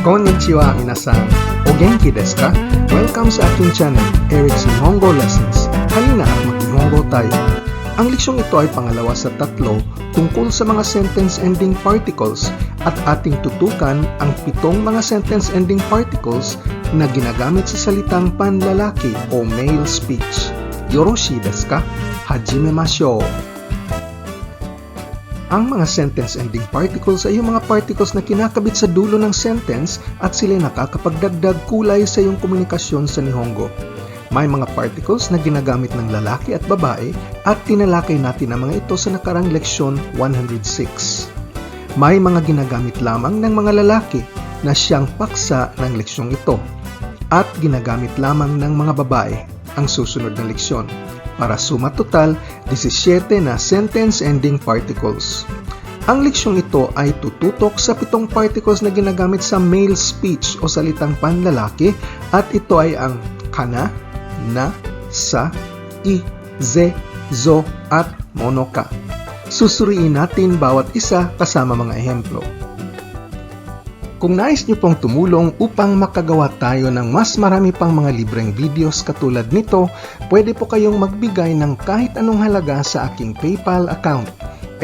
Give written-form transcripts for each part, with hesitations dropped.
Konnichiwa minasan. O genki desu ka? Welcome sa aking channel, Eric's Nihongo Lessons. Halina at mag-Nihongo tayo. Ang leksyong ito ay pangalawa sa tatlo tungkol sa mga sentence ending particles at ating tutukan ang 7 mga sentence ending particles na ginagamit sa salitang panlalaki o male speech. Yoroshii desu ka? Hajimemashou. Ang mga sentence ending particles ay yung mga particles na kinakabit sa dulo ng sentence at sila nakakapagdagdag kulay sa iyong komunikasyon sa Nihongo. May mga particles na ginagamit ng lalaki at babae at tinalakay natin ang mga ito sa nakarang leksyon 106. May mga ginagamit lamang ng mga lalaki na siyang paksa ng leksyong ito at ginagamit lamang ng mga babae ang susunod na leksyon. Para suma total, 17 na sentence ending particles. Ang leksyong ito ay tututok sa 7 particles na ginagamit sa male speech o salitang panlalaki at ito ay ang kana, na, sa, i, ze, zo at mono ka. Susuriin natin bawat isa kasama mga ehemplo. Kung nais niyo pong tumulong upang makagawa tayo ng mas marami pang mga libreng videos katulad nito, pwede po kayong magbigay ng kahit anong halaga sa aking PayPal account,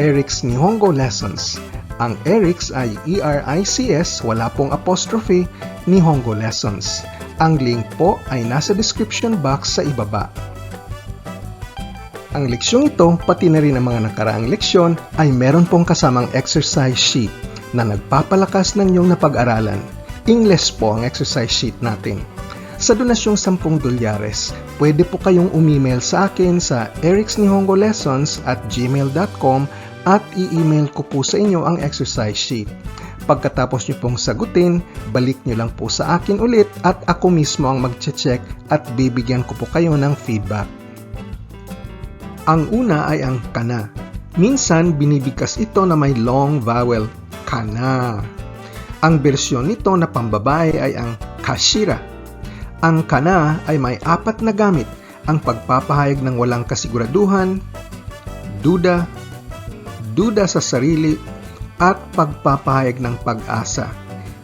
Eric's Nihongo Lessons. Ang Eric's ay E-R-I-C-S, wala pong apostrophe, Nihongo Lessons. Ang link po ay nasa description box sa ibaba. Ang leksyong ito, pati na rin ang mga nakaraang leksyon, ay meron pong kasamang exercise sheet na nagpapalakas ng iyong napag-aralan. Ingles po ang exercise sheet natin. Sa donasyong $10, pwede po kayong umemail sa akin sa ericsnihongolessons@gmail.com at i-email ko po sa inyo ang exercise sheet. Pagkatapos nyo pong sagutin, balik nyo lang po sa akin ulit at ako mismo ang mag-check at bibigyan ko po kayo ng feedback. Ang una ay ang kana. Minsan, binibigkas ito na may long vowel, kana. Ang bersyon nito na pambabae ay ang kashira. Ang kana ay may 4 na gamit, ang pagpapahayag ng walang kasiguraduhan, duda, duda sa sarili, at pagpapahayag ng pag-asa.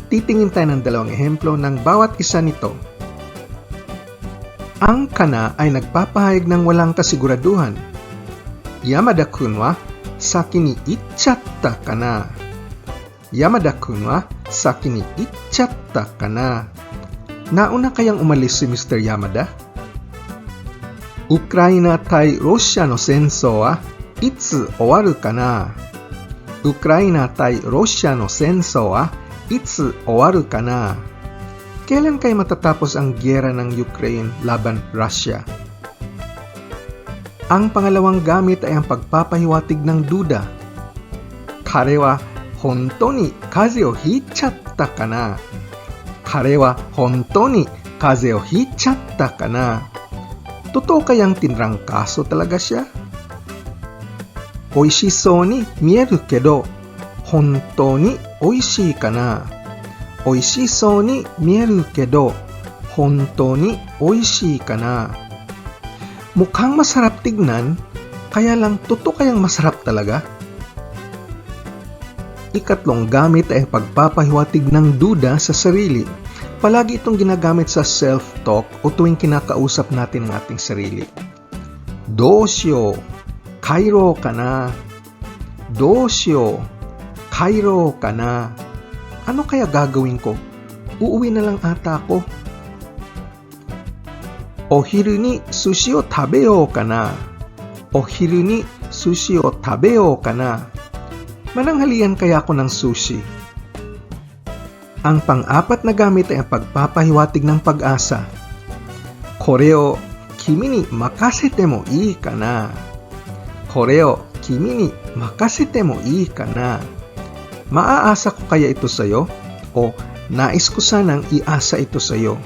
Titingin tayo ng 2 ehemplo ng bawat isa nito. Ang kana ay nagpapahayag ng walang kasiguraduhan. Yamada-kun wa saki ni ichatta kana. Yamada-kun wa saki ni ichatta kana. Nauna kayang umalis si Mr. Yamada? Ukraina tai Russia no sensou wa itsu owaru kana? Ukraina tai Russia no sensou wa itsu owaru kana? Kailan kayo matatapos ang gyera ng Ukraine laban Russia? Ang pangalawang gamit ay ang pagpapahiwatig ng duda. Kare wa hontou ni kaze o hiichatta kana? Kare wa hontou ni kaze o hiichatta kana? Totoo kayang tinrangkaso talaga siya? Oishishou ni mieru kedo, hontou ni oishii kana? Oishishou ni mieru kedo, hontou ni oishii kana? Mukhang masarap tignan, kaya lang totoo kayang masarap talaga? Ikatlong gamit ay pagpapahiwatig ng duda sa sarili. Palagi itong ginagamit sa self-talk o tuwing kinakausap natin ang ating sarili. Doshio, kairo ka na. Doshio, kairo ka na. Ano kaya gagawin ko? Uuwi na lang ata ako. Ohiru ni sushi o tabeo ka na. Ohiru ni sushi o tabeo ka na. Mananghalian kaya ako ng sushi. Ang pang-4 na gamit ay ang pagpapahiwatig ng pag-asa. Kore o kimi ni makasete mo ii ka na. Kore o kimi ni makasete mo ii ka na. Maaasa ko kaya ito sa'yo? O nais ko sanang iasa ito sa'yo?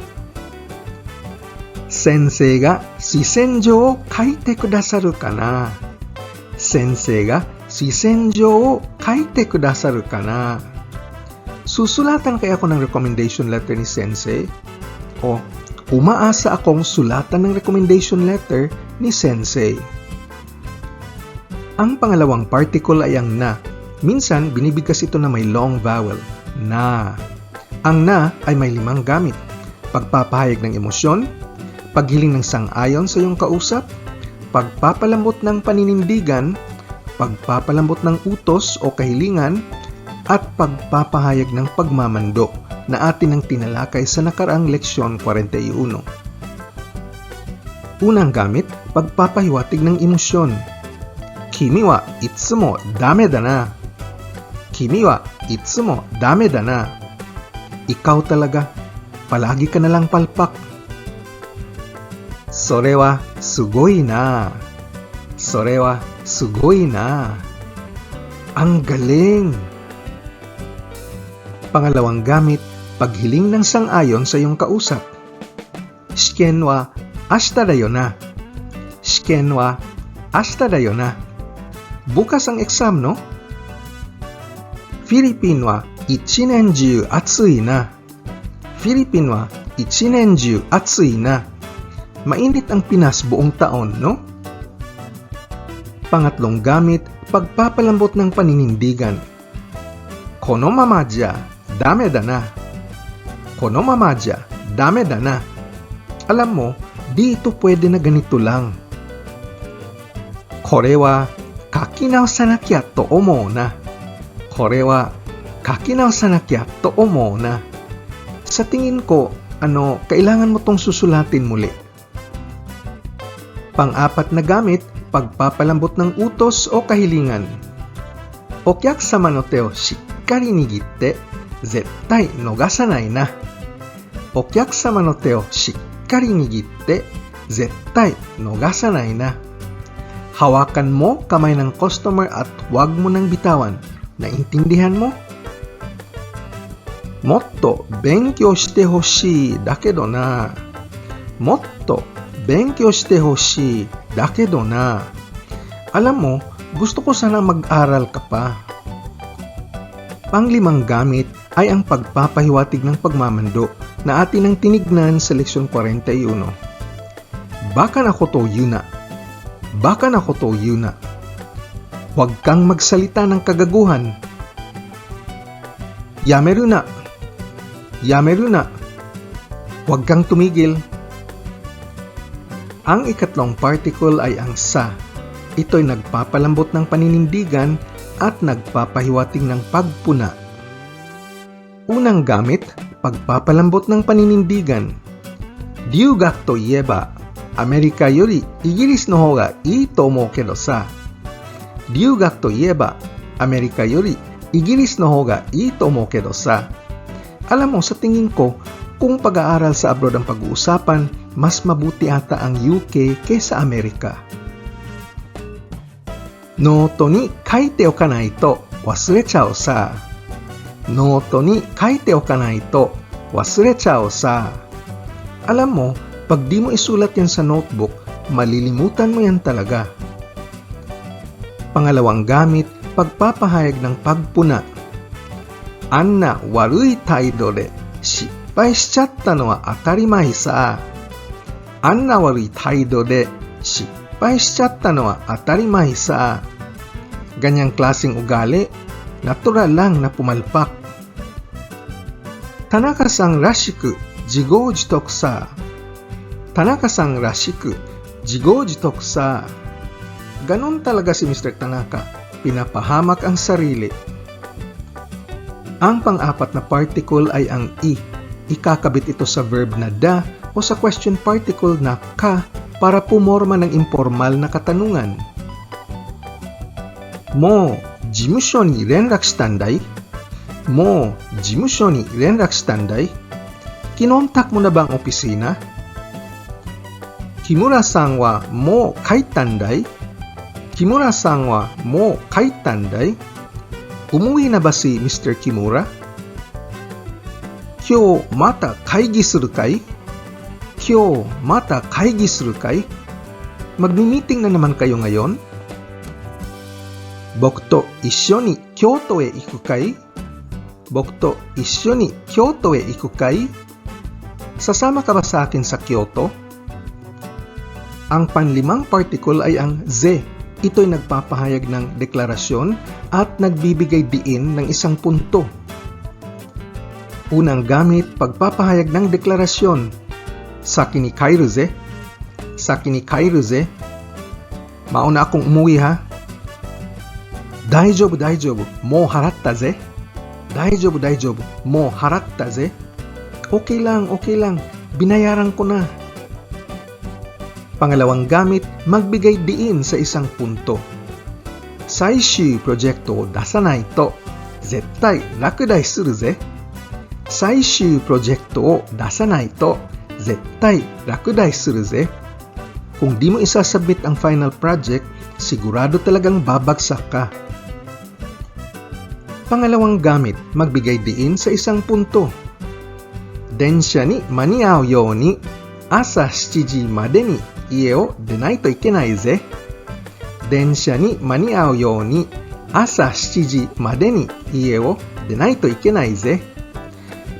Sensei ga shisenjou o kaite kudasaru ka na. Sensei ga shisenjou o kaite kudasaru ka na. Susulatan kaya ako ng recommendation letter ni Sensei? O umaasa akong sulatan ng recommendation letter ni Sensei? Ang pangalawang particle ay ang na. Minsan, binibigkas ito na may long vowel, na. Ang na ay may 5 gamit. Pagpapahayag ng emosyon, paghiling ng sang-ayon sa iyong kausap, pagpapalambot ng paninindigan, pagpapalambot ng utos o kahilingan, at pagpapahayag ng pagmamando na atin ang tinalakay sa nakaraang leksyon 41. Unang gamit, pagpapahiwatig ng emosyon. Kimi wa itsumo dame da na. Kimi wa itsumo dame da na. Ikaw talaga, palagi ka na lang palpak. Sore wa sugoi na. Sore wa sugoi na. Ang galing! Pangalawang gamit, paghiling ng sang-ayon sa iyong kausap. Shiken wa ashita da yo na. Shiken wa ashita da yo na. Bukas ang exam, no? Philippine wa 1年中暑いな。Philippine wa 1年中暑いな. Mainit ang Pinas buong taon, no? Pangatlong gamit, pagpapalambot ng paninindigan. Kono mama ja, dame da na. Kono mama ja, dame da na. Alam mo, di ito pwede na ganito lang. Kore wa kakinaosanakya to omou na. Kore wa kakinaosanakya to omou na. Sa tingin ko, kailangan mo tong susulatin muli. Pang-apat na gamit, pagpapalambot ng utos o kahilingan. Okyakusama no te o shikkari nigitte, zettai nogasanai na. Okyakusama no te o shikkari nigitte, zettai nogasanai na. Hawakan mo kamay ng customer at huwag mo nang bitawan. Naintindihan mo? Motto benkyou shite hoshii dakedo na. Motto benkyou shite hoshii dakedo na. Alam mo, gusto ko sana mag-aral ka pa. Panglimang gamit ay ang pagpapahiwatig ng pagmamando na atin ang tinignan sa leksyon 41. Baka na koto yuna. Baka na koto yuna. Huwag kang magsalita ng kagaguhan. Yameru na. Yameru na. Huwag kang tumigil. Ang ikatlong particle ay ang sa. Ito'y nagpapalambot ng paninindigan at nagpapahiwatig ng pagpuna. Unang gamit, pagpapalambot ng paninindigan. Ryugak to ieba, Amerika yori Igiris no hou ga ii to omou kedo sa. Ryugak to ieba, Amerika yori Igiris no hou ga ii to omou kedo sa. Alam mo, sa tingin ko, kung pag-aaral sa abroad ang pag-uusapan, mas mabuti ata ang UK kaysa Amerika. Noto ni kaite okanai to wasurechao sa. Noto ni kaite okanai to wasurechao sa. Alam mo, pag di mo isulat yan sa notebook, malilimutan mo yan talaga. Pangalawang gamit, pagpapahayag ng pagpuna. Anna warui taido de shippai shichatta no wa atarimae sa. Anna warui taido de shippai shichatta no wa atarimae sa. Ganyang klaseng ugali, natural lang na pumalpak. Tanaka-san rashiku jigou jitoku sa. Tanaka-san rashiku jigou jitoku sa. Ganon talaga si Mr. Tanaka, pinapahamak ang sarili. Ang pang-apat na particle ay ang i. Ikakabit ito sa verb na da o sa question particle na ka para pumorma ng informal na katanungan. Mo jimusho ni renraku shitandai? Mo jimusho ni renraku shitandai? Kinontak mo na ba ang opisina? Kimura-san wa mo kaitandai? Kimura-san wa mo kaitandai? Umuwi na ba si Mr. Kimura? Kyou mata kaigi suru kai? Kyou mata kaigi suru kai? Magmi-meeting na naman kayo ngayon? Boku to issho ni Kyoto e iku kai? Boku to issho ni Kyoto e iku kai? Sasama ka ba sa akin sa Kyoto? Ang panlimang particle ay ang ze. Ito'y nagpapahayag ng deklarasyon at nagbibigay diin ng isang punto. Unang gamit, pagpapahayag ng deklarasyon. Saki ni kairu ze. Saki ni kairu ze. Mauna akong umuwi ha. Daijoubu, daijoubu. Mou haratta ze. Daijoubu, daijoubu. Mou haratta ze. Okay lang, okay lang. Binayaran ko na. Pangalawang gamit, magbigay diin sa isang punto. Saishū projecto o dasanai to, zettai rakudai suru ze. Saishū projecto o dasanai to, zettai rakudai suru ze. Kung di mo isasubmit ang final project, sigurado talagang babagsak ka. Pangalawang gamit, magbigay diin sa isang punto. Densha ni maniau you ni asa 7時までに家を出ないといけないぜ。電車に間に合うように朝7時までに家を出ないといけないぜ。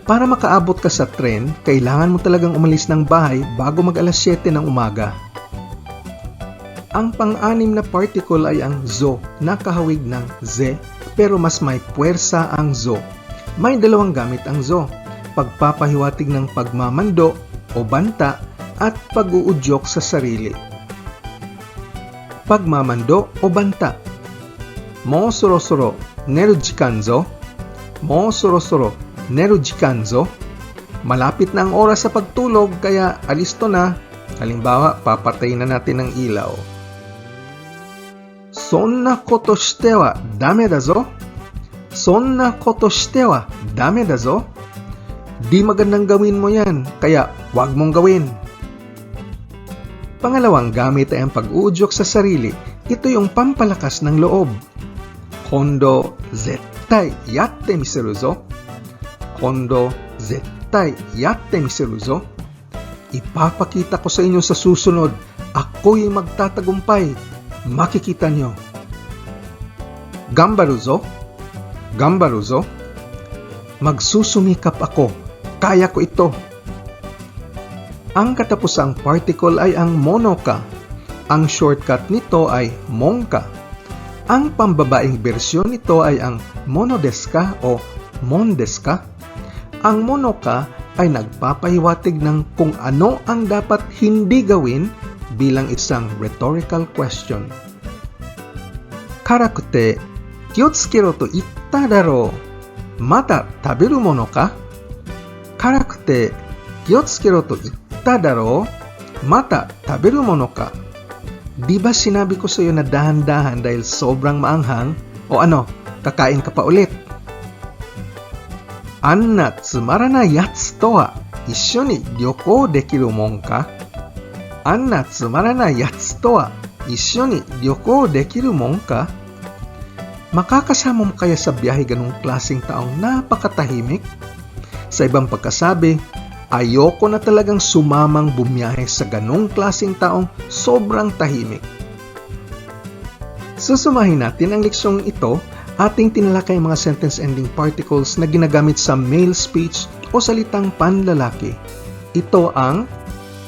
Para makaabot ka sa tren, kailangan mo talagang umalis ng bahay bago mag-alas 7 ng umaga. Ang pang-anim na particle ay ang zo na kahawig ng ze, pero mas may puwersa ang zo. May dalawang gamit ang zo, pagpapahiwatig ng pagmamando o banta at pag-uudyok sa sarili. Pagmamando o banta. Mou sorosoro neru jikan zo. Mou sorosoro neru jikan zo. Malapit na ang oras sa pagtulog kaya alisto na. Halimbawa, papatayin na natin ang ilaw. Sonna koto shite wa dame da zo. Sonna koto shite wa dame da zo. Di magandang gawin mo yan, kaya wag mong gawin. Pangalawang gamit ay ang pag-uudyok sa sarili. Ito yung pampalakas ng loob. Kondo zettai yatte miseru zo. Kondo zettai yatte miseru zo. Ipapakita ko sa inyo sa susunod. Ako'y magtatagumpay. Makikita nyo. Gambaru zo. Gambaru zo. Magsusumikap ako. Kaya ko ito. Ang katapusang particle ay ang monoka. Ang shortcut nito ay monka. Ang pambabaing bersyon nito ay ang mono desu ka o mon desu ka. Ang monoka ay nagpapahiwatig ng kung ano ang dapat hindi gawin bilang isang rhetorical question. Karakute, kiyotsukero to itta daro. Mata taberu mono ka? Karakute, kiyotsukero to itta daro. Mata taberu mono ka? Di ba sinabi ko sa iyo na dahan-dahan dahil sobrang maanghang? O ano, kakain ka pa ulit? Anna tsumaranai yatsu to wa issho ni ryokou dekiru mon ka? Anna tsumaranai yatsu to wa issho ni ryokou dekiru mon ka? Makakasama mo kaya sa biyahe ganung klaseng taong napakatahimik? Sa ibang pagkasabi, ayoko na talagang sumamang bumiyahe sa ganung klaseng taong sobrang tahimik. Susumahin natin ang leksyong ito. Ating tinalakay ang mga sentence ending particles na ginagamit sa male speech o salitang panlalaki. Ito ang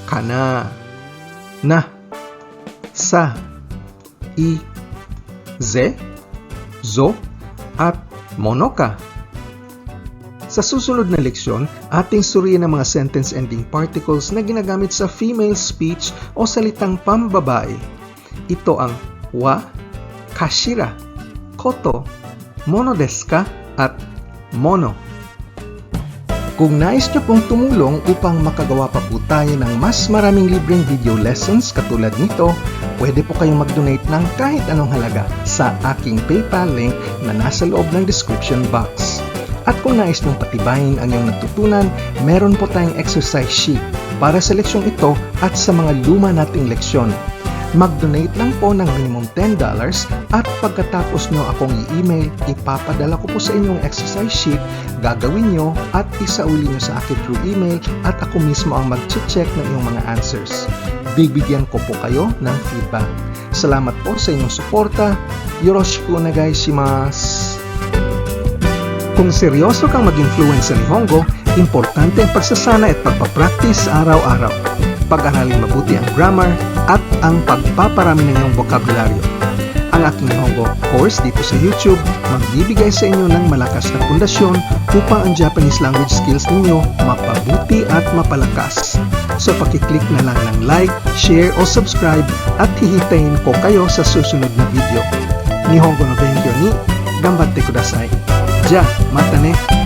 kana, na, sa, i, ze, zo, at mono ka. Sa susunod na leksyon, ating suriin ang mga sentence ending particles na ginagamit sa female speech o salitang pambabae. Ito ang wa, kashira, koto, mono desu ka, at mono. Kung nais nyo pong tumulong upang makagawa pa po tayo ng mas maraming libreng video lessons katulad nito, pwede po kayong mag-donate ng kahit anong halaga sa aking PayPal link na nasa loob ng description box. At kung nais nyong patibayin ang iyong natutunan, meron po tayong exercise sheet para sa leksyong ito at sa mga luma nating leksyon. Mag-donate lang po ng minimum $10 at pagkatapos nyo akong i-email, ipapadala ko po sa inyong exercise sheet, gagawin nyo at isauli nyo sa akin through email at ako mismo ang mag-check ng iyong mga answers. Bibigyan ko po kayo ng feedback. Salamat po sa inyong suporta. Yoroshiku onegai shimasu. Kung seryoso kang mag-influence sa Nihongo, importante ang pagsasana at pagpapractice araw-araw. Pag-aralin mabuti ang grammar at ang pagpaparami ng iyong bokabularyo. Ang aking Nihongo course dito sa YouTube magbibigay sa inyo ng malakas na pundasyon upang ang Japanese language skills ninyo mapabuti at mapalakas. So pakiclick na lang ng like, share o subscribe at hihintayin ko kayo sa susunod na video. Nihongo no benkyo ni gambatte kudasai. Ja, mata ne!